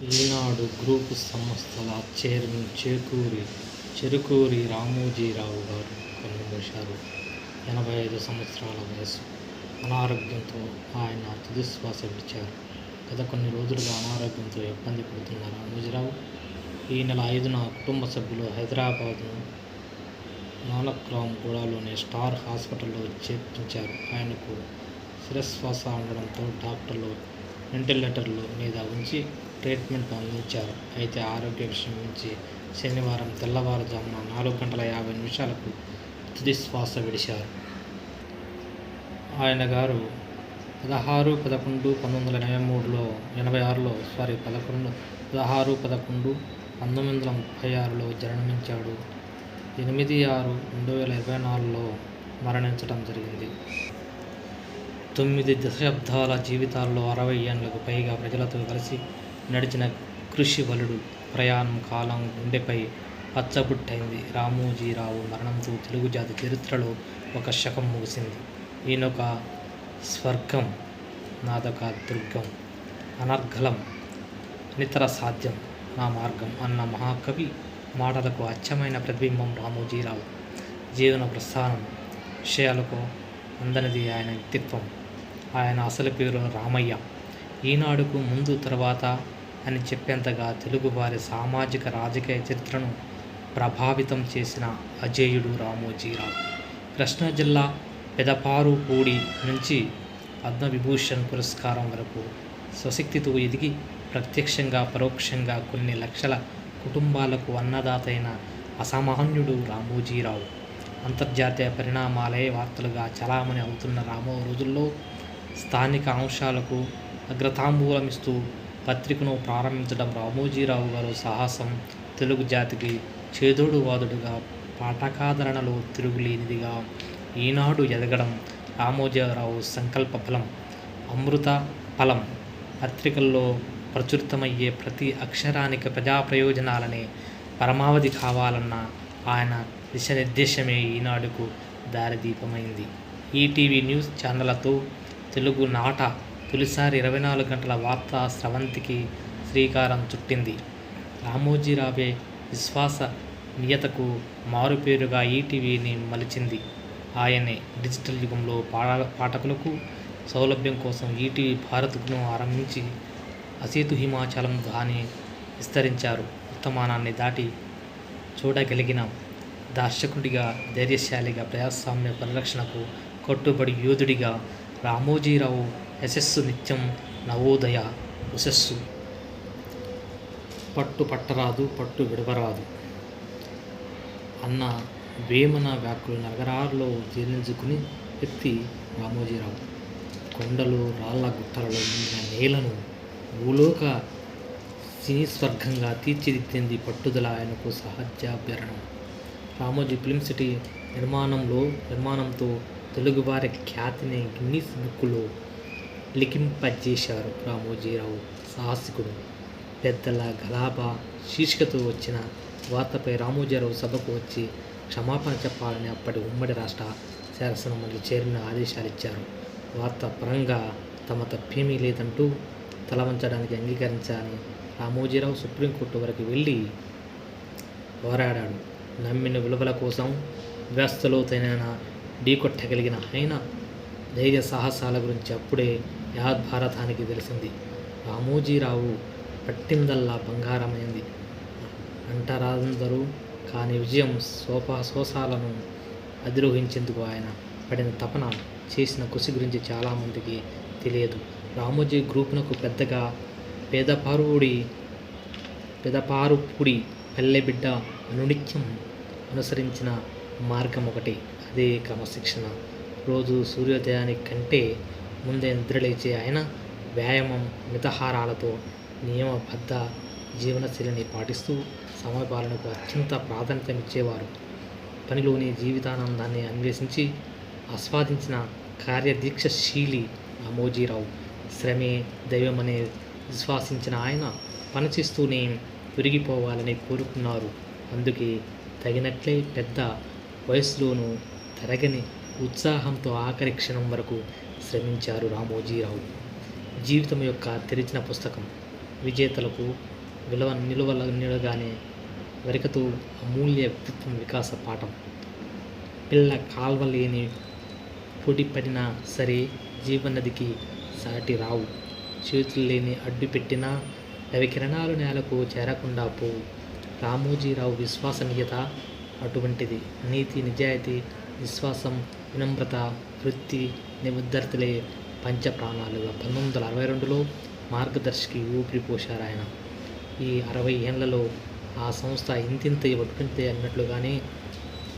ఈనాడు group సంస్థల chairman Cherukuri Ramoji Rao గారు కన్నుమూశారు. 85 సంవత్సరాల వయసు. అనారోగ్యంతో ఆయన తుదిశ్వాస విడిచారు. గత కొన్ని రోజులుగా అనారోగ్యంతో ఇబ్బంది పడుతున్న రామోజీరావు ఈ నెల 5న కుటుంబ సభ్యులు హైదరాబాద్ను నానక్రామ్ గూడలోని స్టార్ హాస్పిటల్లో చేర్పించారు. ఆయనకు శిరస్వాస ఉండడంతో డాక్టర్లు వెంటిలేటర్ల మీద ఉంచి ట్రీట్మెంట్ అందించారు. అయితే ఆరోగ్య విషయం నుంచి శనివారం తెల్లవారుజామున 4:50 తుదిశ్వాస విడిచారు. ఆయన గారు 16/11/1936లో జన్మించాడు. 8/6/2024లో మరణించడం జరిగింది. 9 దశాబ్దాల జీవితాల్లో 60 ఏళ్లకు పైగా ప్రజలతో కలిసి నడిచిన కృషి వలుడు ప్రయాణం కాలం గుండెపై పచ్చబొట్టయింది. రామోజీరావు మరణంతో తెలుగు జాతి చరిత్రలో ఒక శకం ముగిసింది. ఈయనొక స్వర్గం, నాదొక దుర్గం, అనర్గళం, నితర సాధ్యం నా మార్గం అన్న మహాకవి మాటలకు అచ్చమైన ప్రతిబింబం రామోజీరావు జీవన ప్రస్థానం. విషయాలకు అందనిది ఆయన వ్యక్తిత్వం. ఆయన అసలు పేరు రామయ్య. ఈనాడుకు ముందు తర్వాత అని చెప్పేంతగా తెలుగువారి సామాజిక రాజకీయ చరిత్రను ప్రభావితం చేసిన అజేయుడు రామోజీరావు. కృష్ణా జిల్లా పెదపారుపూడి నుంచి పద్మవిభూషణ్ పురస్కారం వరకు స్వశక్తితో ఎదిగి ప్రత్యక్షంగా పరోక్షంగా కొన్ని లక్షల కుటుంబాలకు అన్నదాతైన అసామాన్యుడు రామోజీరావు. అంతర్జాతీయ పరిణామాలే వార్తలుగా చలామణి అవుతున్న రోజుల్లో స్థానిక అంశాలకు అగ్రతాంబూలమిస్తూ పత్రికను ప్రారంభించడం రామోజీరావు గారు సాహసం. తెలుగు జాతికి చేదోడు వాదుడుగా, పాఠకాదరణలో తిరుగులేనిదిగా ఈనాడు ఎదగడం రామోజీరావు సంకల్ప బలం. అమృత ఫలం పత్రికల్లో ప్రచురితమయ్యే ప్రతి అక్షరానికి ప్రజా ప్రయోజనాలనే పరమావధి కావాలన్న ఆయన దిశానిర్దేశమే ఈనాడుకు దారిదీపమైంది. ఈటీవీ న్యూస్ ఛానళ్లతో తెలుగు నాట తొలిసారి 24 గంటల వార్తా స్రవంతికి శ్రీకారం చుట్టింది. రామోజీరావే విశ్వసనీయతకు మారుపేరుగా ఈటీవీని మలిచింది. ఆయనే డిజిటల్ యుగంలో పాఠకులకు సౌలభ్యం కోసం ఈటీవీ భారత్ను ఆరంభించి అసేతు హిమాచలం దాని విస్తరించారు. వర్తమానాన్ని దాటి చూడగలిగిన దర్శకుడిగా, ధైర్యశాలిగా, ప్రజాస్వామ్య పరిరక్షణకు కట్టుబడి యోధుడిగా రామోజీరావు యశస్సు నిత్యం నవోదయ ఉషస్సు. పట్టు పట్టరాదు, పట్టు విడవరాదు అన్న వేమన వ్యాఖ్యలు నగరాల్లో జీర్ణించుకుని వ్యక్తి రామోజీరావు. కొండలు, రాళ్ల గుట్టలలో నిండిన నేలను భూలోక సినీ స్వర్గంగా తీర్చిదిద్దింది పట్టుదల ఆయనకు సహజాభరణం. రామోజీ ఫిల్మ్ సిటీ నిర్మాణంతో తెలుగువారి ఖ్యాతిని గిన్నీస్ బుక్కులో లిఖింపజేశారు. రామోజీరావు సాహసికుడు. పెద్దల గలాబా శీర్షికతో వచ్చిన వార్తపై రామోజీరావు సభకు వచ్చి క్షమాపణ చెప్పాలని అప్పటి ఉమ్మడి రాష్ట్ర శాసనమండలి చైర్మన్ ఆదేశాలిచ్చారు. వార్త పరంగా తమ తప్పేమీ లేదంటూ తలవంచడానికి అంగీకరించాలని రామోజీరావు సుప్రీంకోర్టు వరకు వెళ్ళి పోరాడాడు. నమ్మిన విలువల కోసం వ్యవస్థలోతైన ఢీకొట్టగలిగిన ఆయన ధైర్య సాహసాల గురించి అప్పుడే యావత్ భారతానికి తెలిసింది. రామోజీరావు పట్టిందల్లా బంగారమైంది అంటారందరూ. కానీ విజయం సోపాలను అధిరోహించేందుకు ఆయన పడిన తపన, చేసిన కృషి గురించి చాలామందికి తెలియదు. రామోజీ గ్రూపునకు పెద్దగా పెదపారుపూడి పల్లెబిడ్డ అనునిత్యం అనుసరించిన మార్గం ఒకటి. అదే క్రమశిక్షణ. రోజు సూర్యోదయానికి కంటే ముందే నిద్రలేచే ఆయన వ్యాయామం, మితాహారాలతో నియమబద్ధ జీవనశైలిని పాటిస్తూ సమయపాలనకు అత్యంత ప్రాధాన్యతనిచ్చేవారు. పనిలోని జీవితానందాన్ని అన్వేషించి ఆస్వాదించిన కార్యదీక్షశీలి రామోజీరావు. శ్రమే దైవమనే విశ్వసించిన ఆయన పనిచేస్తూనే పెరిగిపోవాలని కోరుకున్నారు. అందుకే తగినట్లే పెద్ద వయసులోనూ తరగని ఉత్సాహంతో ఆఖరి క్షణం వరకు శ్రమించారు రామోజీరావు. జీవితం యొక్క తెరిచిన పుస్తకం. విజేతలకు నిలువగానే వెరకతూ అమూల్య వ్యక్తిత్వం వికాస పాఠం. పిల్ల కాల్వలేని పొడి పడినా సరే జీవనదికి సాటి రావు. చేతులు లేని అడ్డు పెట్టినా రవికిరణాలు నేలకు చేరకుండా పోవు. రామోజీరావు విశ్వసనీయత అటువంటిది. నీతి, నిజాయితీ, విశ్వాసం, వినమ్రత, వృత్తి, నిబద్ధతలే పంచప్రాణాలుగా 1962లో మార్గదర్శికి ఊపిరి పోశారు ఆయన. ఈ 60 ఏళ్లలో ఆ సంస్థ ఇంతింత ఒట్టింతే అన్నట్లుగానే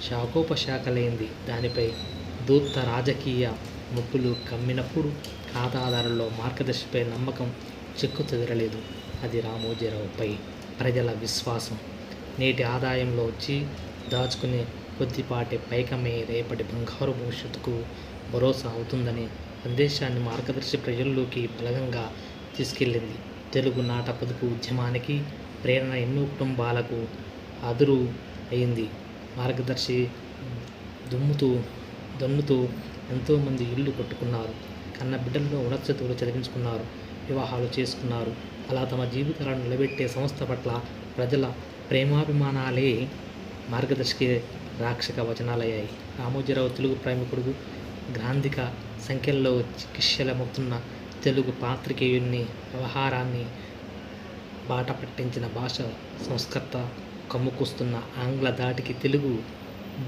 శాఖోపశాఖలైంది. దానిపై దూత్త రాజకీయ ముప్పులు కమ్మినప్పుడు ఖాతాదారుల్లో మార్గదర్శిపై నమ్మకం చెక్కు చెదరలేదు. అది రామోజీరావుపై ప్రజల విశ్వాసం. నేటి ఆదాయంలో వచ్చి దాచుకునే కొద్దిపాటి పైకమే రేపటి బంగారు భవిష్యత్తుకు భరోసా అవుతుందనే సందేశాన్ని మార్గదర్శి ప్రజల్లోకి బలంగా తీసుకెళ్ళింది. తెలుగు నాట పొదుపు ఉద్యమానికి ప్రేరణ ఎన్నో కుటుంబాలకు అదురు అయింది. మార్గదర్శి దన్నుతూ ఎంతోమంది ఇల్లు కట్టుకున్నారు. కన్న బిడ్డలను ఉన్నతచదువులు చదివించుకున్నారు. వివాహాలు చేసుకున్నారు. అలా తమ జీవితాలను నిలబెట్టే సంస్థ పట్ల ప్రజల ప్రేమాభిమానాలే మార్గదర్శికి రాక్షక వచనాలయ్యాయి. రామోజీరావు తెలుగు ప్రేమికుడు, గ్రాంధిక సంఖ్యల్లో చికిత్సలమవుతున్న తెలుగు పాత్రికేయుని వ్యవహారాన్ని బాట పట్టించిన భాష సంస్కర్త, కమ్ముకొస్తున్న ఆంగ్ల దాటికి తెలుగు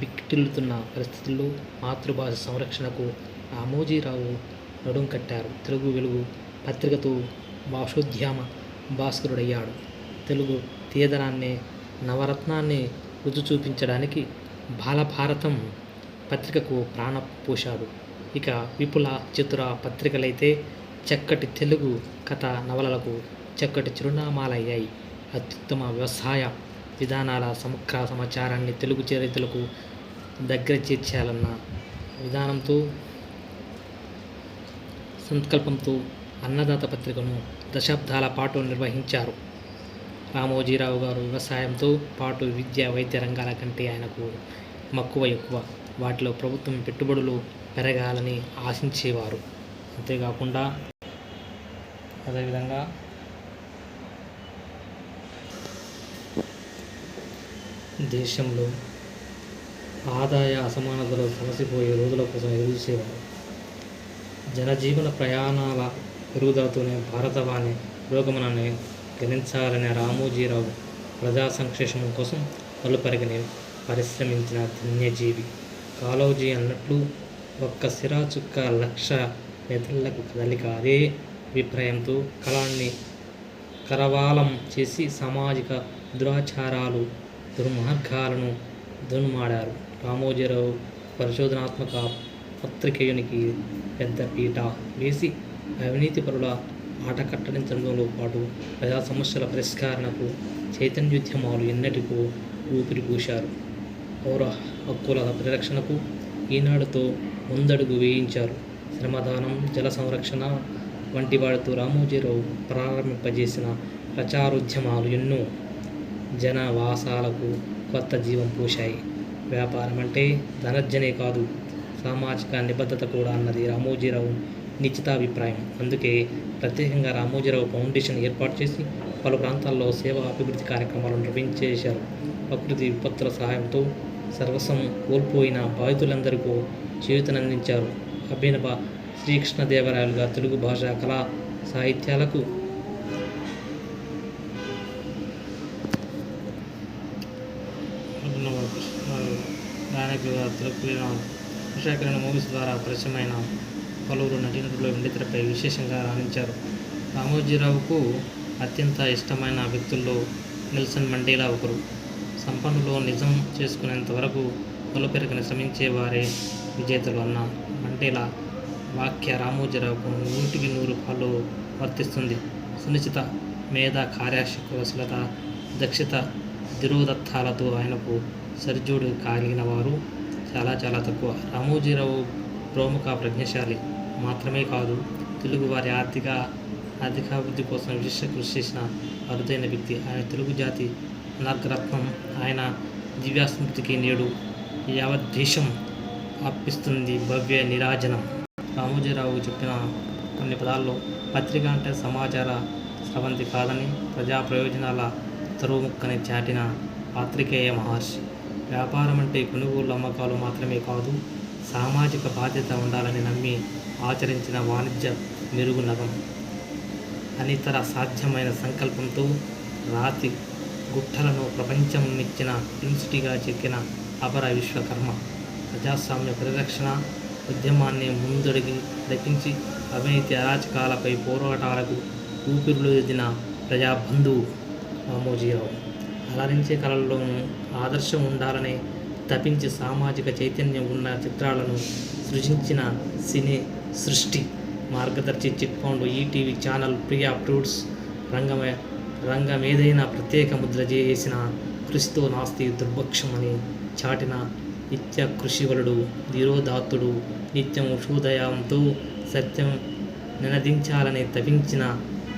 బిక్టిల్లుతున్న పరిస్థితుల్లో మాతృభాష సంరక్షణకు రామోజీరావు నడుం కట్టారు. తెలుగు వెలుగు పత్రికతో భాషోద్యమ భాస్కరుడయ్యాడు. తెలుగు తీయదనాన్ని, నవరత్నాన్ని రుచి చూపించడానికి బాలభారతం పత్రికకు ప్రాణ పోశాడు. ఇక విపుల, చతుర పత్రికలైతే చక్కటి తెలుగు కథ నవలలకు చక్కటి చిరునామాలయ్యాయి. అత్యుత్తమ వ్యవసాయ విధానాల సమగ్ర సమాచారాన్ని తెలుగు రైతులకు దగ్గర చేర్చాలన్న విధానంతో, సంకల్పంతో అన్నదాత పత్రికను దశాబ్దాల పాటు నిర్వహించారు. రామోజీరావు గారు వ్యవసాయంతో పాటు విద్య, వైద్య రంగాల కంటే ఆయనకు మక్కువ ఎక్కువ. వాటిలో ప్రభుత్వం పెట్టుబడులు పెరగాలని ఆశించేవారు. అంతేకాకుండా అదేవిధంగా దేశంలో ఆదాయ అసమానతలు సమసిపోయే రోజుల కోసం ఎదురుచూసేవారు. జనజీవన ప్రయాణాల పెరుగుదలతోనే భారతవాణి పురోగమనాన్ని గణించాలనే రామోజీరావు ప్రజా సంక్షేమం కోసం పలుపరిగిని పరిశ్రమించిన ధన్యజీవి. కాళోజీ అన్నట్లు ఒక్క సిరా చుక్క లక్ష మెదళ్లకు కదలిక. అదే అభిప్రాయంతో కళాన్ని కరవాలం చేసి సామాజిక దురాచారాలు, దుర్మార్గాలను దున్మాడారు. రామోజీరావు పరిశోధనాత్మక పత్రికేయునికి పెద్ద పీట వేసి అవినీతిపరుల ఆట కట్టడించడంతో పాటు ప్రజా సమస్యల పరిష్కారణకు చైతన్యోద్యమాలు ఎన్నటికో ఊపిరి పూశారు. పౌర హక్కుల పరిరక్షణకు ఈనాడుతో ముందడుగు వేయించారు. శ్రమదానం, జల సంరక్షణ వంటి వాటితో రామోజీరావు ప్రారంభింపజేసిన ప్రచారోద్యమాలు ఎన్నో జనవాసాలకు కొత్త జీవం పోశాయి. వ్యాపారం అంటే ధనార్జనే కాదు, సామాజిక నిబద్ధత కూడా అన్నది రామోజీరావు నిశ్చితాభిప్రాయం. అందుకే ప్రత్యేకంగా రామోజీరావు ఫౌండేషన్ ఏర్పాటు చేసి పలు ప్రాంతాల్లో సేవా అభివృద్ధి కార్యక్రమాలు నిర్వహించేశారు. ప్రకృతి విపత్తుల సహాయంతో సర్వస్వం కోల్పోయిన బాధితులందరికీ చేయూతనందించారు. అభినవ శ్రీకృష్ణదేవరాయలుగా తెలుగు భాష, కళా సాహిత్యాలకు గాయకులుగా తెలుగు మూవీస్ ద్వారా పరిచయమైన పలువురు నటీనటులు వెండితెరపై విశేషంగా రాణించారు. రామోజీరావుకు అత్యంత ఇష్టమైన వ్యక్తుల్లో నెల్సన్ మండేలా ఒకరు. సంపన్నులో నిజం చేసుకునేంత వరకు పొలపెరకని శ్రమించేవారే విజేతలు అన్న మండేలా వాక్య రామోజీరావుకు 100కి 100 వర్తిస్తుంది. సునిశ్చిత మేధ, కార్యశీలత, దక్షత, ధిరోదత్తాలతో ఆయనకు సరిజోడు కాగలిగిన వారు చాలా తక్కువ. రామోజీరావు ప్రముఖ ప్రజ్ఞాశాలి మాత్రమే కాదు, తెలుగువారి ఆర్థికాభివృద్ధి కోసం విశిష్ట కృషి చేసిన అరుదైన వ్యక్తి. ఆయన తెలుగు జాతి అనర్ఘరత్నం. ఆయన దివ్యస్మృతికి నేడు యావద్దేశం అర్పిస్తుంది భవ్య నీరాజనం. రామోజీరావు చెప్పిన కొన్ని పదాల్లో పత్రిక అంటే సమాచార స్రవంతి కాదని ప్రజా ప్రయోజనాల తరువుముక్కని చాటిన పాత్రికేయ మహర్షి. వ్యాపారం అంటే కొనుగోలు అమ్మకాలు మాత్రమే కాదు, సామాజిక బాధ్యత ఉండాలని నమ్మి ఆచరించిన వాణిజ్య మెరుగునగం. అనితర సాధ్యమైన సంకల్పంతో రాతి గుట్టలను ప్రపంచం మెచ్చిన ఫిల్మ్సిటీగా చెక్కిన అపర విశ్వకర్మ. ప్రజాస్వామ్య పరిరక్షణ ఉద్యమాన్ని ముందడుగు నడిపించి అవినీతి అరాచకాలపై పోరాటాలకు ఊపిరులూదిన ప్రజాబంధువు రామోజీరావు. అలరించే కళల్లోనూ ఆదర్శం ఉండాలనే తపించి సామాజిక చైతన్యం ఉన్న చిత్రాలను సృజించిన సినీ సృష్టి. Margadarsi, chit fund, ETV channel, Priya fruits రంగమేదైనా ప్రత్యేక ముద్ర చేసిన కృషితో నాస్తి దుర్భక్షం అని చాటిన నిత్య కృషివలుడు, ధీరోదాత్తుడు, నిత్యం ఉషోదయంతో సత్యం నినదించాలని తపించిన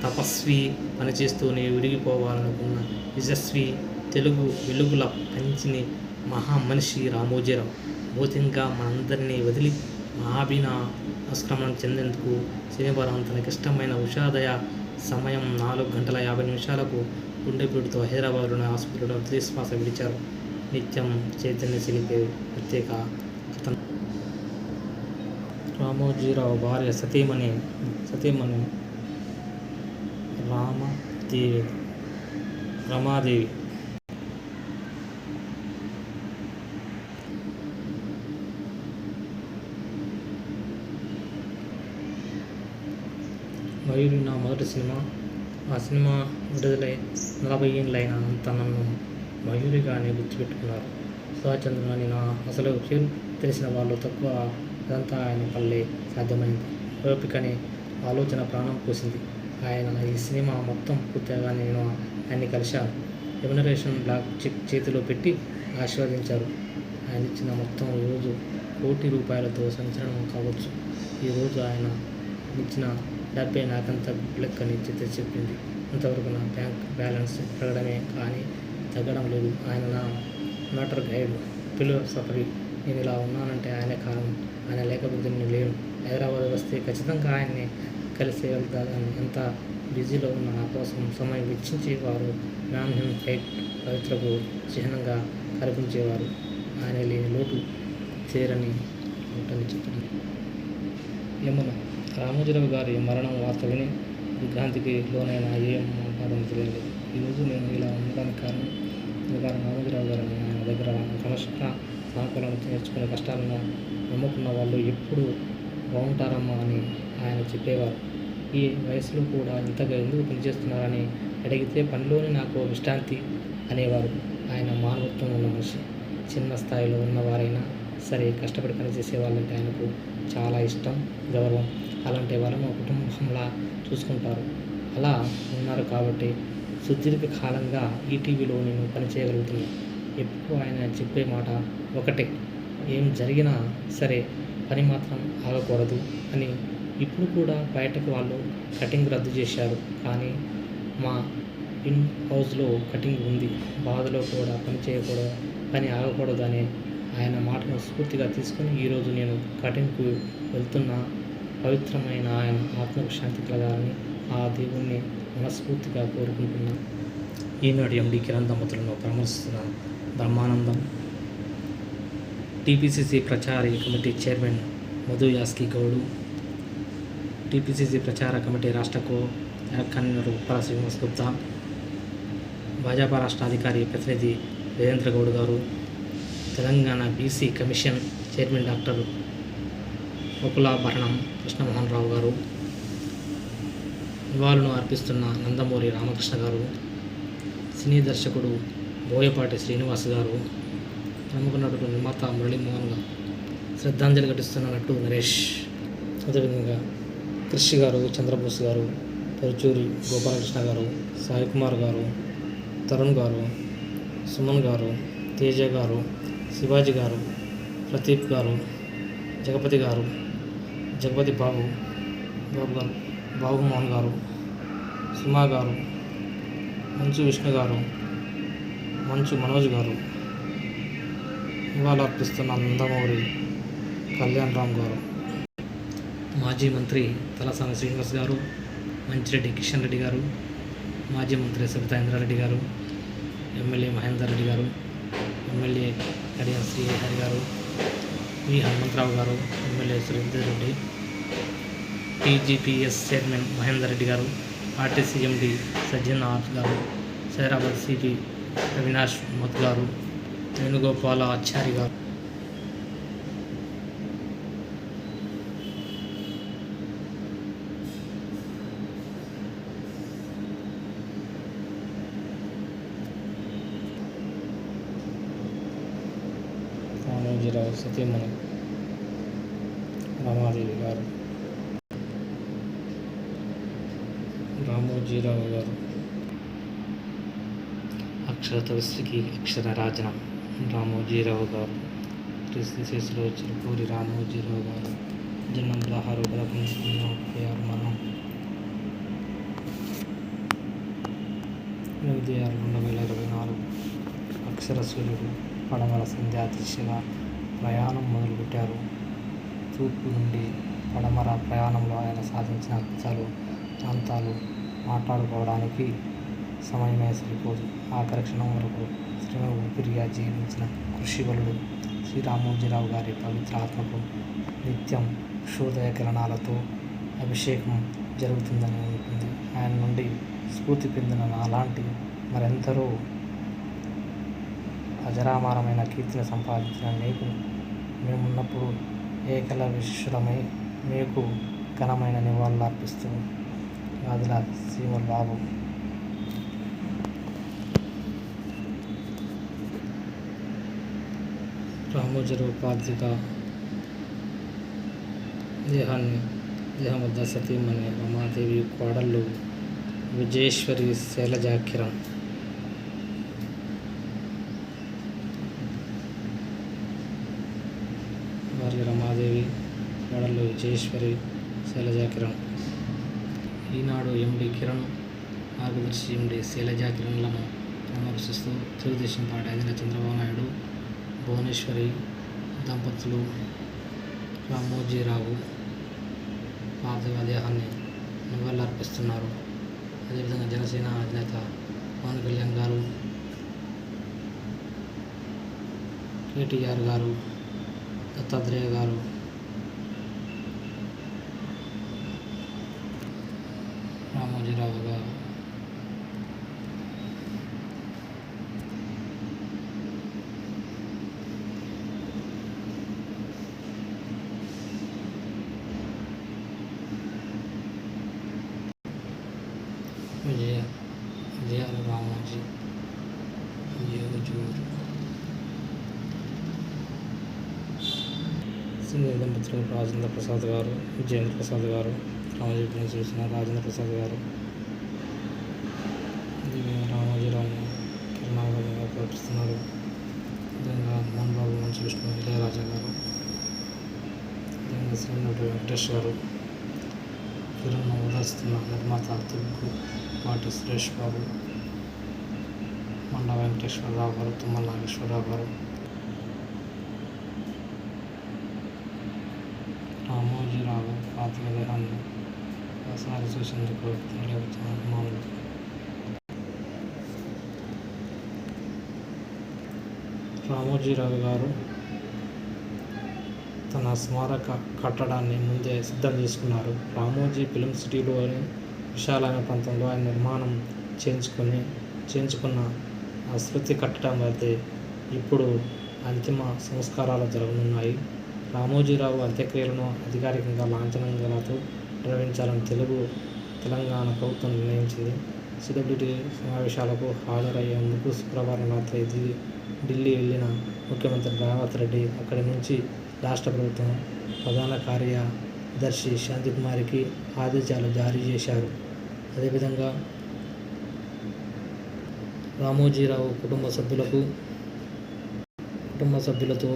తపస్వి, పనిచేస్తూనే విరిగిపోవాలనుకున్న యశస్వి, తెలుగు వెలుగుల పంచిని మహామనిషి రామోజీరావు. భౌతికంగా మనందరినీ వదిలి ఆశ్రమం చెందేందుకు శనివారం తనకిష్టమైన ఉషోదయ సమయం 4:50 గుండెపోటుతో హైదరాబాద్లోని ఆసుపత్రిలో తుది శ్వాస విడిచారు. నిత్యం చైతన్య శిలిపే ప్రత్యేక కథనం. రామోజీరావు భార్య సతీమణి రమాదేవి. మయూరి నా మొదటి సినిమా. ఆ సినిమా విడుదలై 40 ఏళ్ళైనా అంత నన్ను మయూరిగానే గుర్తుపెట్టుకున్నారు. సుధాచంద్రన్ అని నా అసలు పేరు తెలిసిన వాళ్ళు తక్కువ. అదంతా ఆయన వల్లే సాధ్యమైంది. ఓపికనే ఆలోచన ప్రాణం పోసింది. ఆయన ఈ సినిమా మొత్తం పూర్తిగా నేను ఆయన్ని కలిశాను. రెమ్యునరేషన్ బ్లాక్ చెక్ చేతిలో పెట్టి ఆశీర్వదించారు. ఆయన ఇచ్చిన మొత్తం ఈరోజు ₹1,00,00,000తో సంచలనం కావచ్చు. ఈరోజు ఆయన ఇచ్చిన డబ్బే నాకంత లెక్కని చెప్పింది. అంతవరకు నా బ్యాంక్ బ్యాలెన్స్ పెరగడమే కానీ తగ్గడం లేదు. ఆయన నా మ్యాటర్ గైడ్, ఫిలోసఫరీ. నేను ఇలా ఉన్నానంటే ఆయనే కారణం. ఆయన లేకపోతే నేను లేను. హైదరాబాద్ వస్తే ఖచ్చితంగా ఆయన్ని కలిసి వెళ్తానని. ఎంత బిజీలో ఉన్న నా కోసం సమయం వెచ్చించేవారు. మ్యాన్హ్యూమ్ ఫైట్ పవిత్రకు చిహ్నంగా కనిపించేవారు. ఆయన లేని లోటు చేరని లోటని చెప్పింది. యమున. రామోజీరావు గారి మరణం వార్త విని దిగ్భ్రాంతికి లోనైన ఏం మాట్లాడడం తెలియలేదు. ఈరోజు నేను ఇలా ఉండడానికి కారణం రామోజీరావు గారిని. ఆయన దగ్గర క్రమశిక్షణ, సానుకూలత నేర్చుకునే కష్టాలను నమ్ముకున్న వాళ్ళు ఎప్పుడు బాగుంటారమ్మా అని ఆయన చెప్పేవారు. ఈ వయసులో కూడా ఇంతగా ఎందుకు పనిచేస్తున్నారని అడిగితే పనిలోనే నాకు విశ్రాంతి అనేవారు. ఆయన మానవత్వం ఉన్న మనిషి. చిన్న స్థాయిలో ఉన్నవారైనా సరే కష్టపడి పనిచేసే వాళ్ళంటే ఆయనకు చాలా ఇష్టం, గౌరవం. అలాంటి వాళ్ళను కుటుంబంలా చూసుకుంటారు. అలా ఉన్నారు కాబట్టి సుదీర్ఘకాలంగా ఈటీవీలో నేను పనిచేయగలుగుతున్నాను. ఎప్పుడు ఆయన చెప్పే మాట ఒకటే, ఏం జరిగినా సరే పని మాత్రం ఆగకూడదు అని. ఇప్పుడు కూడా బయటకు వాళ్ళు కటింగ్ రద్దు చేశారు, కానీ మా ఇన్ హౌస్లో కటింగ్ ఉంది. బాధలో కూడా పని ఆగకూడదు అనే ఆయన మాటను స్ఫూర్తిగా తీసుకుని ఈరోజు నేను కటింగ్కు వెళ్తున్న పవిత్రమైన ఆయన ఆత్మకు శాంతి కలగాలని ఆ దేవుణ్ణి మనస్ఫూర్తిగా కోరుకుంటున్నాను. ఈనాడు ఎండి కిరణ్ దంపతులను పరామర్శిస్తున్న బ్రహ్మానందం. టీపీసీసీ ప్రచార కమిటీ చైర్మన్ మధు యాస్కి గౌడు, టీపీసీసీ ప్రచార కమిటీ రాష్ట్ర కన్వీనర్ ఉప్పల శ్రీనివాస్ గుప్తా, భాజపా రాష్ట్ర అధికారి ప్రతినిధి Veerendra Goud garu, Telangana BC commission chairman doctor Vakulabharanam Krishnamohan Rao garu, నివాళులను అర్పిస్తున్న నందమూరి రామకృష్ణ గారు, సినీ దర్శకుడు బోయపాటి శ్రీనివాస్ గారు, ప్రముఖ నటుడు నిర్మాత మురళీమోహన్ గారు, శ్రద్ధాంజలి ఘటిస్తున్న నటుడు నరేష్, అదేవిధంగా కృషి గారు, చంద్రబోస్ గారు, పరుచూరి గోపాలకృష్ణ గారు, సాయి కుమార్ గారు, తరుణ్ గారు, సుమన్ గారు, తేజ గారు, శివాజీ గారు, ప్రదీప్ గారు, జగపతి గారు, జగపతి బాబు గారు, బాబుమోహన్ గారు, సుమా గారు, మంచు విష్ణు గారు, మంచు మనోజ్ గారు, ఇవాళ అర్పిస్తున్న నందమూరి కళ్యాణ్ రామ్ గారు, మాజీ మంత్రి తలసాని శ్రీనివాస్ గారు, మంచిరెడ్డి కిషన్ రెడ్డి గారు, మాజీ మంత్రి సబితా ఇంద్రారెడ్డి గారు, ఎమ్మెల్యే మహేందర్ రెడ్డి గారు, ఎమ్మెల్యే కడియం శ్రీహరి గారు, వి హనుమంతరావు గారు, MLA Surender Reddy, TGPS chairman Mahender Reddy గారు, ఆర్టీసీ ఎండి సజ్జనాథ్ గారు, సైరాబాద్ సిపి అవినాష్ మత్ గారు, వేణుగోపాల ఆచారి గారు, రామోజీరావు సతీమణి రమాదేవి గారు, రామోజీరావు గారు అక్షరత విశ్వకి అక్షర రాజనం రామోజీరావు గారు, శ్రీశేషులో చిరుపూరి రామోజీరావు గారు, జన్మం 16/11/1936 మరణం 8/6/2024. అక్షర సూర్యుడు పడమర సంధ్యా దిశగా ప్రయాణం మొదలుపెట్టారు. తూర్పు నుండి పడమర ప్రయాణంలో ఆయన సాధించిన అద్భుతాలు ప్రాంతాలు మాట్లాడుకోవడానికి సమయమే సరిపోదు. ఆఖరి క్షణం వరకు శ్రమ ఊపిరిగా జీవించిన కృషివలుడు శ్రీ రామోజీరావు గారి పవిత్ర ఆత్మకు నిత్యం శోదయ కిరణాలతో అభిషేకం జరుగుతుందని ఉంటుంది. ఆయన నుండి స్ఫూర్తి పొందిన అలాంటి మరెందరో అజరామరమైన కీర్తిని సంపాదించిన మీకు మేమున్నప్పుడు ఏకలవిశ్వరమై మీకు ఘనమైన నివాళులు అర్పిస్తూ ఆదిల సీమల బాబు. రామోజీరావు పార్థిక దేహం వద్ద సతీమణి రమాదేవి కోడళ్ళు విజయేశ్వరి శైలజా కిరణ్. వారి రమాదేవి కోడళ్ళు విజయేశ్వరి శైలజా కిరణ్. ఈనాడు ఎండి కిరణ్, మార్గదర్శి ఎండి శైలజా కిరణ్లను పరామర్శిస్తూ తెలుగుదేశం పార్టీ అధినేత చంద్రబాబు నాయుడు, భువనేశ్వరి దంపతులు రామోజీరావు పార్థివ దేహాన్ని నివాళులర్పిస్తున్నారు. అదేవిధంగా జనసేన అధినేత పవన్ కళ్యాణ్ గారు, కేటీఆర్ గారు, దత్తాత్రేయ గారు, రామోజీరావు గారు, విజయాలు రామోజీ యోజూరు. సింగర్ దంపతులు రాజేంద్ర ప్రసాద్ గారు, విజయేంద్ర ప్రసాద్ గారు, రామోజీ చూసిన రాజేంద్ర ప్రసాద్ గారు రామోజీరావును కిరణాలుగా ప్రకటిస్తున్నారు. విధంగా మోహన్ బాబు, మంచి విష్ణు, ఇళయరాజా గారు, విధంగా శ్రీనటి వెంకటేష్ గారు, కిరణ్ను ఓదార్స్తున్న నిర్మాత తుగ్గు పాటి సురేష్ బాబు, మండ వెంకటేశ్వరరావు గారు, తుమ్మల నాగేశ్వరరావు గారు. రామోజీరావు పార్థివ దేహాన్ని ఒకసారి చూసేందుకు తరలివచ్చిన అభిమానులు. రామోజీరావు గారు తన స్మారక కట్టడాన్ని ముందే సిద్ధం చేసుకున్నారు. రామోజీ ఫిలిం సిటీలోని విశాలమైన ప్రాంతంలో ఆయన నిర్మాణం చేయించుకున్న ఆ స్మృతి కట్టడం వద్ద ఇప్పుడు అంతిమ సంస్కారాలు జరగనున్నాయి. రామోజీరావు అంత్యక్రియలను అధికారికంగా లాంఛనంగాలతో నిర్వహించాలని తెలంగాణ ప్రభుత్వం నిర్ణయించింది. సిడబ్ల్యూటీ సమావేశాలకు హాజరయ్యేందుకు శుక్రవారం రాత్రి ఢిల్లీ వెళ్లిన ముఖ్యమంత్రి రేవంత్ రెడ్డి అక్కడి నుంచి రాష్ట్ర ప్రభుత్వం ప్రధాన కార్యదర్శి శాంతికుమారికి ఆదేశాలు జారీ చేశారు. అదేవిధంగా రామోజీరావు కుటుంబ సభ్యులతో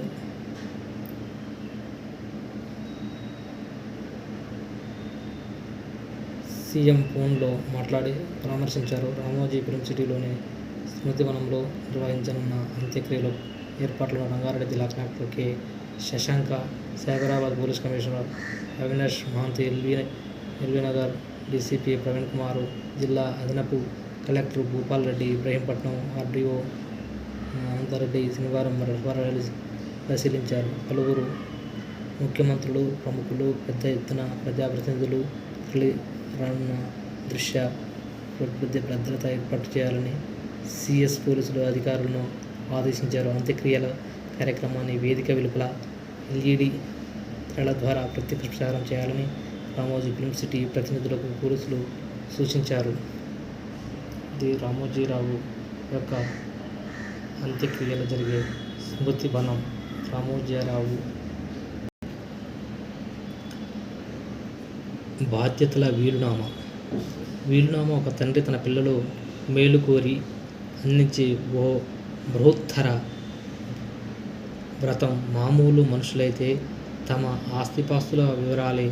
సీఎం ఫోన్లో మాట్లాడి పరామర్శించారు. రామోజీ ఫిలిం సిటీలోని స్మృతివనంలో నిర్వహించనున్న అంత్యక్రియలు ఏర్పాట్లను రంగారెడ్డి జిల్లా collector K. Sasanka, Cyberabad police commissioner Avinash Mohanty, LB Nagar DCP Praveen Kumar, జిల్లా అదనపు కలెక్టర్ భూపాల్ రెడ్డి, ఇబ్రహీంపట్నం ఆర్డీఓ అనంతారెడ్డి శనివారం పరిశీలించారు. పలువురు ముఖ్యమంత్రులు, ప్రముఖులు, పెద్ద ఎత్తున ప్రజాప్రతినిధులు రానున్న దృష్ట్యా భద్రత ఏర్పాటు చేయాలని సిఎస్ పోలీసులు అధికారులను ఆదేశించారు. అంత్యక్రియల కార్యక్రమాన్ని వేదిక వెలుపల ఎల్ఈడి తెరల ద్వారా ప్రత్యక్ష ప్రసారం చేయాలని రామోజీ ఫిల్మ్ సిటీ ప్రతినిధులకు పోలీసులు సూచించారు. ఇది రామోజీరావు యొక్క అంత్యక్రియలు జరిగే స్మృతి వనం. రామోజీరావు బాధ్యతల వీలునామా. ఒక తండ్రి తన పిల్లలు మేలు కోరి అందించే ఓ బృహత్తర వ్రతం. మామూలు మనుషులైతే తమ ఆస్తిపాస్తుల వివరాలే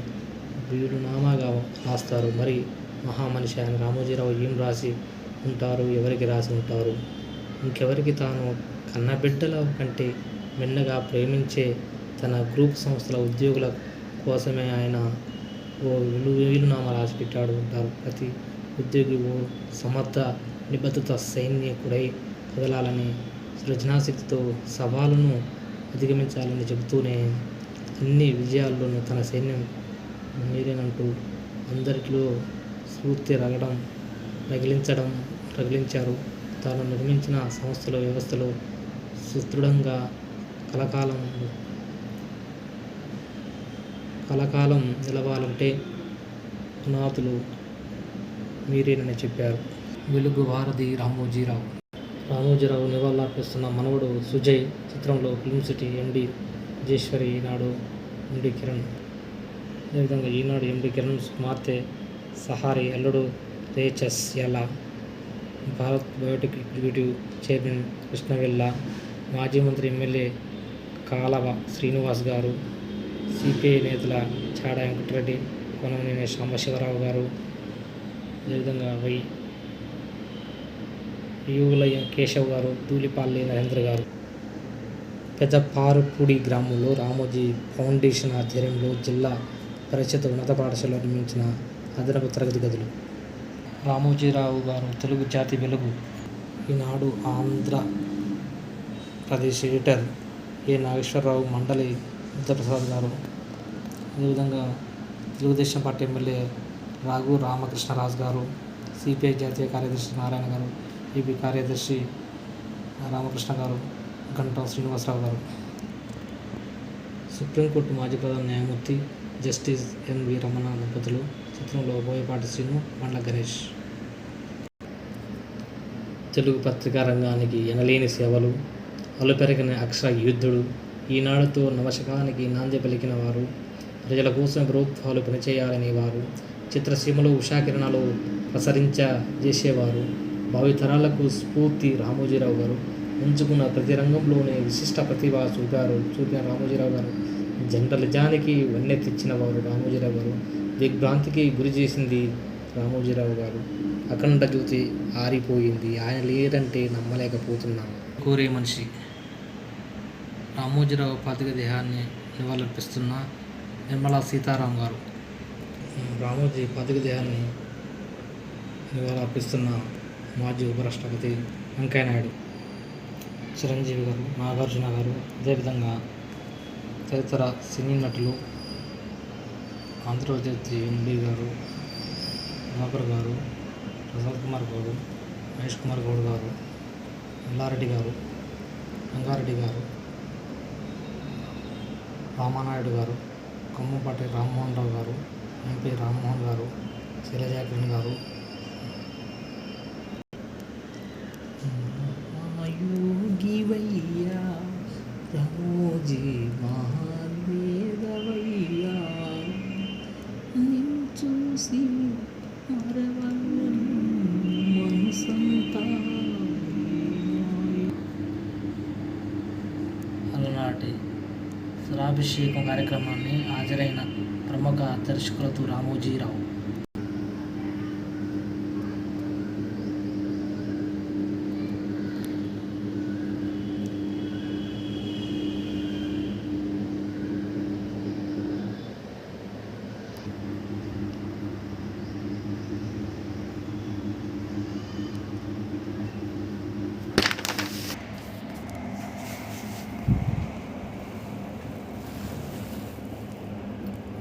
వీలునామాగా రాస్తారు. మరి మహామనిషి ఆయన రామోజీరావు ఏం రాసి ఉంటారు? ఎవరికి రాసి ఉంటారు? ఇంకెవరికి? తాను కన్నబిడ్డల కంటే మిన్నగా ప్రేమించే తన గ్రూప్ సంస్థల ఉద్యోగుల కోసమే ఆయన ఓ వీలునామా రాసి పెట్టాడు ఉంటారు. ప్రతి ఉద్యోగి ఓ సమర్థ నిబద్ధత సైనికుడై కదలాలని, సృజనాశక్తితో సవాలును అధిగమించాలని చెబుతూనే అన్ని విజయాల్లోనూ తన సైన్యం మీరేనంటూ అందరిలో స్ఫూర్తి రగిలించారు. తాను నిర్మించిన సంస్థలు, వ్యవస్థలు సుదృఢంగా కలకాలం నిలవాలంటే పునాదులు మీరేనని చెప్పారు. వెలుగు వారధి రామోజీరావు. నివాళులర్పిస్తున్న మనవడు సుజయ్ చిత్రంలో ఫిల్మ్ సిటీ ఎండీ విజేశ్వరి, ఈనాడు ఎండీ కిరణ్. అదేవిధంగా ఈనాడు ఎండీ కిరణ్ కుమార్తె సహారి, అల్లుడు రేచస్ యలా, భారత్ బయోటెక్ ఎగ్జిక్యూటివ్ చైర్మన్ కృష్ణవెల్ల, మాజీ మంత్రి ఎమ్మెల్యే కాలవ శ్రీనివాస్ గారు, సిపిఐ నేతల చాడ వెంకటరెడ్డి, కొనమనేని సాంబశివరావు గారు, అదేవిధంగా యువలయ్య కేశవ్ గారు, ధూళిపాల్లి నరేంద్ర గారు. పెద్దపారుపూడి గ్రామంలో రామోజీ ఫౌండేషన్ ఆధ్వర్యంలో జిల్లా పరిషత్ ఉన్నత పాఠశాలలో నిర్మించిన అదనపు తరగతి గదులు. రామోజీరావు గారు తెలుగు జాతి వెలుగు. ఈనాడు ఆంధ్రప్రదేశ్ ఎడిటర్ ఏ నాగేశ్వరరావు, మండలి బుద్ధప్రసాద్ గారు. అదేవిధంగా తెలుగుదేశం పార్టీ ఎమ్మెల్యే రాఘు రామకృష్ణరాజు గారు, సిపిఐ జాతీయ కార్యదర్శి నారాయణ గారు, ఏపీ కార్యదర్శి రామకృష్ణ గారు, గంటా శ్రీనివాసరావు గారు. సుప్రీంకోర్టు మాజీ ప్రధాన న్యాయమూర్తి జస్టిస్ ఎన్వి రమణ దంపతులు. చిత్రంలో బోయపాటి శ్రీను, బండ్ల గణేష్. తెలుగు పత్రికా రంగానికి ఎనలేని సేవలు, అలుపెరగని అక్షర యుద్ధుడు, ఈనాడుతో నవశకానికి నాంది పలికిన వారు, ప్రజల కోసం ప్రభుత్వాలు పనిచేయాలని వారు, చిత్రసీమలో ఉషాకిరణాలు ప్రసరించేసేవారు, భావితరాలకు స్ఫూర్తి రామోజీరావు గారు. ఎంచుకున్న ప్రతి రంగంలోనే విశిష్ట ప్రతిభ చూపిన రామోజీరావు గారు. జర్నలిజానికి వన్నె తెచ్చిన వారు రామోజీరావు గారు. దిగ్భ్రాంతికి గురి చేసింది రామోజీరావు గారు. అఖండ జ్యోతి ఆరిపోయింది. ఆయన లేదంటే నమ్మలేకపోతున్నాం. కోరే మనిషి. రామోజీరావు పార్థివ దేహాన్ని నివాళులర్పిస్తున్న నిర్మలా సీతారాం గారు. రామోజీ పార్థివ దేహాన్ని నివాళులర్పిస్తున్న మాజీ ఉపరాష్ట్రపతి వెంకయ్యనాయుడు, చిరంజీవి గారు, నాగార్జున గారు. అదేవిధంగా తదితర సినీ నటులు ఆంధ్రజ్యోతి ఎండి గారు, ప్రభాకర్ గారు, ప్రసాద్ కుమార్ గౌడ్, మహేష్ కుమార్ గౌడ్ గారు, ఎల్లారెడ్డి గారు, రంగారెడ్డి గారు, రామానాయుడు గారు, కొమ్మంపాటి రామ్మోహన్ రావు గారు, ఎంపీ రామ్మోహన్ గారు, శైలజాకిరణ్ గారు. యోగివయ్యా రామోజీ మహాదేవయ్యా, నిన్ను చూసి మరవలేను మనసంతా. అలనాటి స్వరాభిషేకం కార్యక్రమాన్ని హాజరైన ప్రముఖ దర్శకులతో రామోజీరావు.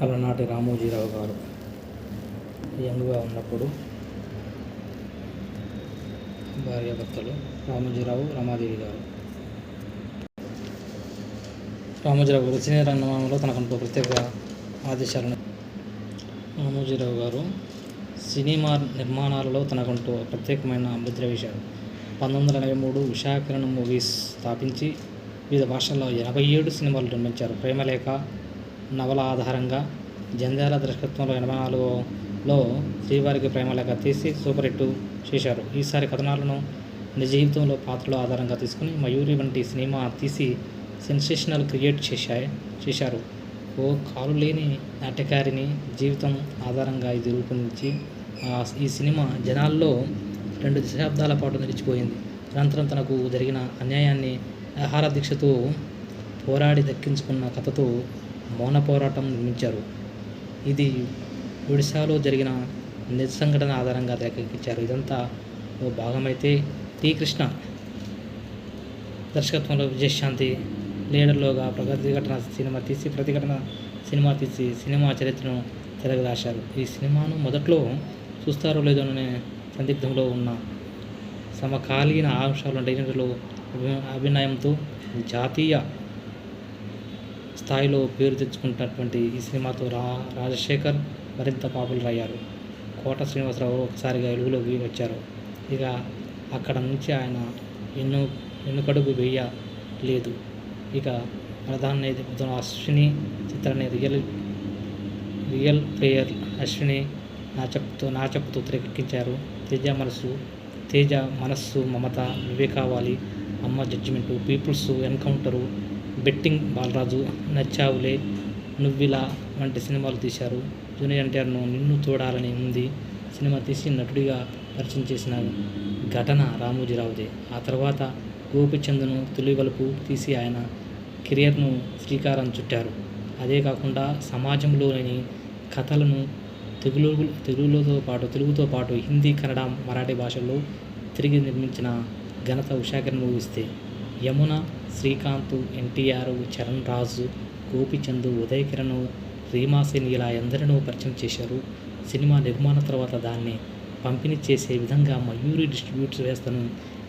అలనాటి రామోజీరావు గారు యంగ్గా ఉన్నప్పుడు భార్యాభర్తలు రామోజీరావు, రమాదేవి గారు. రామోజీరావు గారు సినీ రంగంలో తనకంటూ ప్రత్యేక ఆదేశాలను రామోజీరావు గారు సినిమా నిర్మాణాలలో తనకంటూ ప్రత్యేకమైన ముద్ర వేశారు. 1983 విశాఖపట్నం మూవీస్ స్థాపించి వివిధ భాషల్లో 87 సినిమాలు నిర్మించారు. ప్రేమలేఖ నవల ఆధారంగా జంధ్యాల దర్శకత్వంలో 84లో శ్రీవారికి ప్రేమలేఖ తీసి సూపర్ హిట్ చేశారు. ఈసారి కథనాలను నిజ జీవితంలో పాత్రల ఆధారంగా తీసుకుని మయూరి వంటి సినిమా తీసి సెన్సేషనల్ క్రియేట్ చేశారు. ఓ కాలు లేని నాట్యకారిని జీవితం ఆధారంగా ఇది రూపొందించి ఈ సినిమా జనాల్లో 2 దశాబ్దాల పాటు నిలిచిపోయింది. అనంతరం తనకు జరిగిన అన్యాయాన్ని ఆహార దీక్షతో పోరాడి దక్కించుకున్న కథతో మౌన పోరాటం నిర్మించారు. ఇది ఒడిశాలో జరిగిన నిజ సంఘటన ఆధారంగా తెరకెక్కించారు. ఇదంతా ఓ భాగమైతే టి. కృష్ణ దర్శకత్వంలో విజయశాంతి లీడర్లోగా ప్రతిఘటన సినిమా తీసి సినిమా చరిత్రను తెరకు రాశారు. ఈ సినిమాను మొదట్లో చూస్తారో లేదో అనే సందిగ్ధంలో ఉన్న సమకాలీన అంశాలు డైరెక్టర్లు అభినయంతో జాతీయ స్థాయిలో పేరు తెచ్చుకున్నటువంటి ఈ సినిమాతో రాజశేఖర్ మరింత పాపులర్ అయ్యారు. కోట శ్రీనివాసరావు ఒకసారిగా వెలుగులోకి వచ్చారు. ఇక అక్కడ నుంచి ఆయన ఎన్నుకడుగు వేయలేదు. ఇక ప్రధాన నేపథ్యంలో అశ్విని చిత్రాన్ని రియల్ ప్లేయర్ అశ్విని నా చెప్పుతో తెరకెక్కించారు. తేజ మనస్సు, మమత, వివేకావాలి, Amma judgement, people's encounter, betting Balaraju, Nachavule, Nuvvila వంటి సినిమాలు తీశారు. జూనియర్ ఎన్టీఆర్ను నిన్ను చూడాలని ఉంది సినిమా తీసి నటుడిగా పరిచయం చేసిన ఘటన రామోజీరావుదే. ఆ తర్వాత గోపిచంద్ను తొలివలుపు తీసి ఆయన కెరియర్ను శ్రీకారం చుట్టారు. అదే కాకుండా సమాజంలోని కథలను తెలుగుతో పాటు హిందీ, కన్నడ, మరాఠీ భాషల్లో తిరిగి నిర్మించిన ఘనత ఉషాకిరణ్ మూవీస్తే. యమున, శ్రీకాంత్, ఎన్టీఆర్, చరణ్ రాజు, గోపిచంద్, ఉదయ్ కిరణ్, రీమా సేన్ ఇలా ఎందరినో పరిచయం చేశారు. సినిమా నిర్మాణ తర్వాత దాన్ని పంపిణీ చేసే విధంగా మయూరి డిస్ట్రిబ్యూట్స్ వ్యవస్థను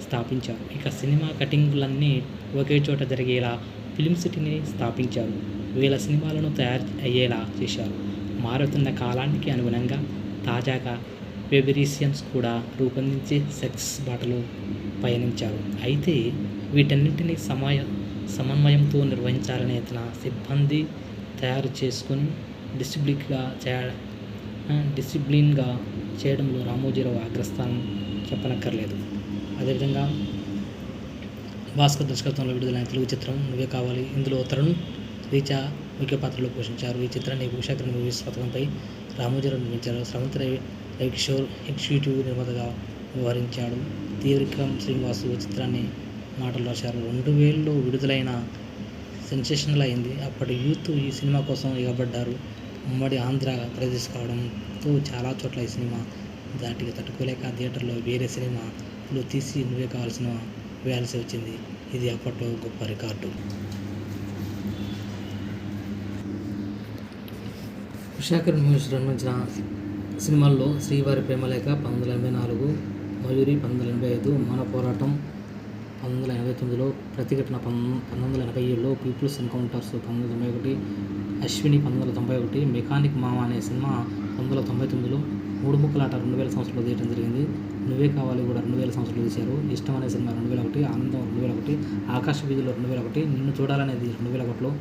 స్థాపించారు. ఇక సినిమా కటింగులన్నీ ఒకే చోట జరిగేలా ఫిలిం సిటీని స్థాపించారు. 1000 సినిమాలను తయారు అయ్యేలా చేశారు. మారుతున్న కాలానికి అనుగుణంగా తాజాగా వెబరీషియన్స్ కూడా రూపొందించే సెక్స్ బాటలో పయనించారు. అయితే వీటన్నింటినీ సమన్వయంతో నిర్వహించాలనే తన సిబ్బంది తయారు చేసుకుని డిసిప్లిన్గా చేయడంలో రామోజీరావు అగ్రస్థానం చెప్పనక్కర్లేదు. అదేవిధంగా భాస్కర్ దర్శకత్వంలో విడుదలైన తెలుగు చిత్రం నువ్వే కావాలి. ఇందులో తరుణ్, రీచా ముఖ్య పాత్రలో పోషించారు. ఈ చిత్రాన్ని ఉషాకిరణ్ మూవీస్ పథకంపై రామోజీరావు నిర్మించారు. స్రవంత్ రవికిషోర్ ఎగ్జిక్యూటివ్ నిర్మాతగా వ్యవహరించాడు. త్రివిక్రమ్ శ్రీనివాసు చిత్రాన్ని మాటలు రాశారు. 2000లో విడుదలైన సెన్సేషనల్ అయింది. అప్పటి యూత్ ఈ సినిమా కోసం ఎగబడ్డారు. ఉమ్మడి ఆంధ్రప్రదేశ్ కావడంతో చాలా చోట్ల ఈ సినిమా దాటికి తట్టుకోలేక థియేటర్లో వేరే సినిమాలు తీసి నువ్వే కావాల్సిన వేయాల్సి వచ్చింది. ఇది అప్పట్లో గొప్ప రికార్డు. ఉషాకిరణ్ మూవీస్ నిర్మించిన సినిమాల్లో శ్రీవారి ప్రేమలేఖ 1984, మయూరి 1985, మౌన పోరాటం 1989లో, ప్రతిఘటన 1987లో, పీపుల్స్ ఎన్కౌంటర్స్ 1991, అశ్విని 1991, మెకానిక్ మామ అనే సినిమా 1999లో, మూడు ముక్కలాట 2000 సంవత్సరంలో తీయడం జరిగింది. నువ్వే కావాలి కూడా 2000 సంవత్సరంలో తీశారు. ఇష్టం అనే సినిమా 2001, ఆనందం 2001, ఆకాశ వీధిలో 2001, నిన్ను చూడాలనేది 2001లో,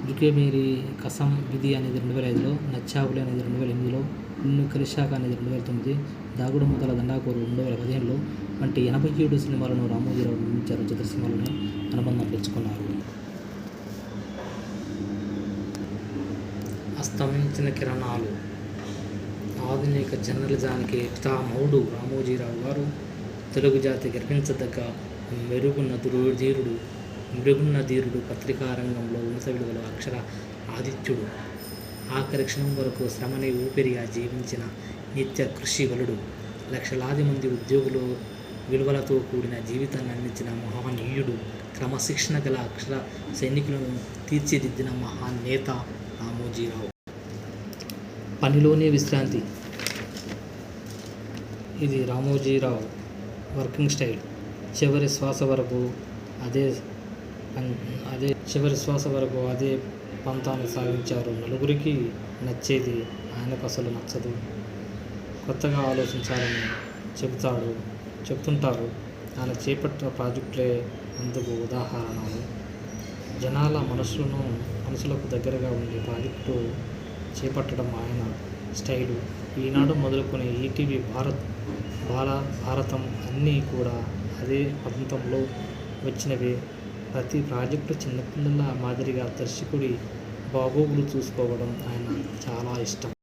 జుకే మేరీ కసం విధి అనేది 2005లో, నచ్చావులే అనేది 2008లో, నిన్ను కలిశాక అనేది 2009, దాగుడు మూతల దండాకోరు 2015లో వంటి 87 సినిమాలను రామోజీరావు నిర్మించారు. చిత్రసీమలను అనుబంధం పెంచుకున్నారు. అస్తమించిన కిరణాలు ఆధునిక జర్నలిజానికి పితామహుడు రామోజీరావు గారు. తెలుగు జాతి గర్వించదగ్గ మెరుగున్న ధీరుడు, పత్రికా రంగంలో ఉన్నత విలువల అక్షర ఆదిత్యుడు, ఆఖరి క్షణం వరకు శ్రమని ఊపిరిగా జీవించిన నిత్య కృషి బలుడు, లక్షలాది మంది ఉద్యోగులు విలువలతో కూడిన జీవితాన్ని అందించిన మహానీయుడు, క్రమశిక్షణ గల అక్షర సైనికులను తీర్చిదిద్దిన మహానేత, రామోజీరావు. పనిలోనే విశ్రాంతి. ఇది రామోజీరావు వర్కింగ్ స్టైల్. చివరి శ్వాస వరకు అదే పంతాన్ని సాగించారు. నలుగురికి నచ్చేది ఆయనకు అసలు నచ్చదు. కొత్తగా ఆలోచించాలని చెబుతుంటారు. ఆయన చేపట్టిన ప్రాజెక్టులే అందుకు ఉదాహరణలు. జనాల మనసులకు దగ్గరగా ఉండే ప్రాజెక్టు చేపట్టడం ఆయన స్టైలు. ఈనాడు మొదలుకొని ఈటీవీ, భారతం అన్నీ కూడా అదే పంతంలో వచ్చినవే. ప్రతి ప్రాజెక్టు చిన్నపిల్లల మాదిరిగా దర్శకుడి బాగోగులు చూసుకోవడం ఆయన చాలా ఇష్టం.